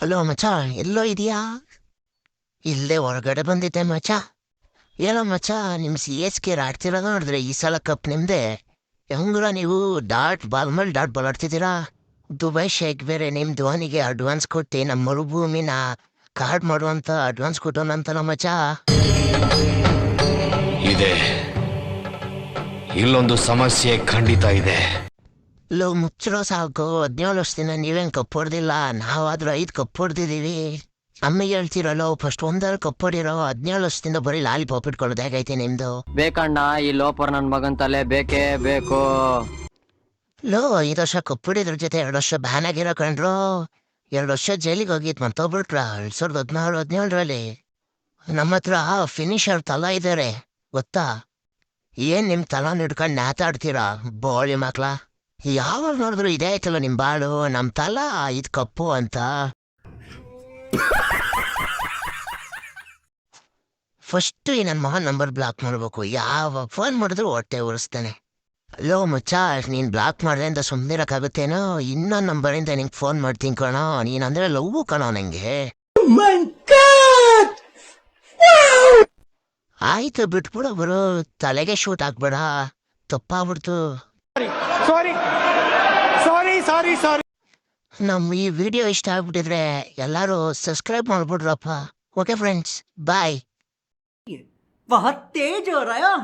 Hello ಮಚ್ಚ, ಎಲ್ಲೋ ಇದೆಯಾ? ಇಲ್ಲೇ ಹೊರಗಡೆ ಬಂದಿದ್ದೆ ಮಚ್ಚ. ಏನೋ ಮಚ್ಚ, ನಿಮ್ಮ ಸಿ ಎಸ್ ಕೆ ಆಡ್ತಿರೋದು ನೋಡಿದ್ರೆ ಈ ಸಲ ಕಪ್ ನಿಮ್ಮದೇ. ಹೆಂಗ್ರ ನೀವು ಬಾಲ್ ಮೇಲೆ ಬಾಲ್ ಆಡ್ತಿದ್ದೀರಾ? ದುಬೈ ಶೇಕ್ ಬೇರೆ ನಿಮ್ಮ ಧೋನಿಗೆ ಅಡ್ವಾನ್ಸ್ ಕೊಟ್ಟು ನಮ್ಮ ಮರುಭೂಮಿನ ಕಾರ್ಡ್ ಮಾಡುವಂತ ಅಡ್ವಾನ್ಸ್ ಕೊಟ್ಟೋನಂತಲ್ಲ ಮಚ್ಚ. ಇದೆ, ಇಲ್ಲೊಂದು ಸಮಸ್ಯೆ ಖಂಡಿತ ಇದೆ. ಲೋ ಮುಚ್ಚಿರೋ ಸಾಕು, 17 ವರ್ಷದಿಂದ ನೀವೇನು ಕಪ್ ಹೊಡೆದಿಲ್ಲ, ನಾವಾದ್ರೂ 5 ಕಪ್ ಹೊಡೆದಿದ್ದೀವಿ. ಅಮ್ಮಿಗೆ ಹೇಳ್ತಿರಲ್ಲೋ, ಫಸ್ಟ್ ಒಂದಲ್ಲಿ ಕಪ್ ಹೊಡಿರೋ, 17 ವರ್ಷದಿಂದ ಬರೀ ಲಾಲಿಪಾಪ್ ಇಟ್ಕೊಳ್ಳೋದು ಹೇಗೈತೆ ನಿಮ್ದು? ಬೇಕಣ್ಣ, ಈ ಲೋಪರ್ ನನ್ ಮಗನ್ ತಲೆ ಬೇಕೇ ಬೇಕು. ಲೋ 5 ವರ್ಷ ಕಪ್ ಹೊಡಿದ್ರ ಜೊತೆ 2 ವರ್ಷ ಬ್ಯಾನ್ ಆಗಿರೋ ಕಂಡ್ರು. 2 ವರ್ಷ ಜೈಲಿಗೆ ಹೋಗಿದ್ ಮತ್ತೊಬ್ಬಿಟ್ರ 2016-17ರಲ್ಲಿ. ನಮ್ಮ ಹತ್ರ ಫಿನಿಷರ್ ತಲಾ ಇದ್ದಾರೆ ಗೊತ್ತಾ? ಏನ್ ನಿಮ್ ತಲಾನ್ ಹಿಡ್ಕೊಂಡು ನ್ಯಾತಾಡ್ತೀರಾ ಬೋಳಿ ಮಕ್ಳ? ಯಾವಾಗ ನೋಡಿದ್ರು ಇದೇ ಆಯ್ತಲ್ಲ ನಿಮ್ ಬಾಳು, ನಮ್ ತಲಾ ಇದ್ ಕಪ್ಪು ಅಂತ. ಫಸ್ಟ್ ಈ ನನ್ನ ಮಗನ ನಂಬರ್ ಬ್ಲಾಕ್ ಮಾಡ್ಬೇಕು. ಯಾವಾಗ ಫೋನ್ ಮಾಡಿದ್ರು ಹೊಟ್ಟೆ ಉರಿಸ್ತಾನೆ. ಲೋ ಮುಚ್ಚ, ನೀನ್ ಬ್ಲಾಕ್ ಮಾಡ್ದೆ ಅಂತ ಸುಮ್ಮನಿರಕ್ಕಾಗುತ್ತೇನೋ? ಇನ್ನೊಂದು ನಂಬರಿಂದ ನಿಂಗೆ ಫೋನ್ ಮಾಡ್ತೀನಿ ಕಣೋ. ನೀನಂದ್ರೆ ಲವ್ ಕಣೋ ನಂಗೆ. ಆಯ್ತು ಬಿಟ್ಬಿಡ ಬರೋ, ತಲೆಗೆ ಶೂಟ್ ಹಾಕ್ಬೇಡ, ತಪ್ಪಾಗ್ಬಿಡ್ತು. ನಮ್ಮ ಈ ವಿಡಿಯೋ ಇಷ್ಟ ಆಗ್ಬಿಟ್ಟಿದ್ರೆ ಎಲ್ಲರೂ ಸಬ್ಸ್ಕ್ರೈಬ್ ಮಾಡ್ಬಿಡ್ರಪ್ಪ. ಓಕೆ ಫ್ರೆಂಡ್ಸ್, ಬಾಯ್. बहुत तेज हो रहा है।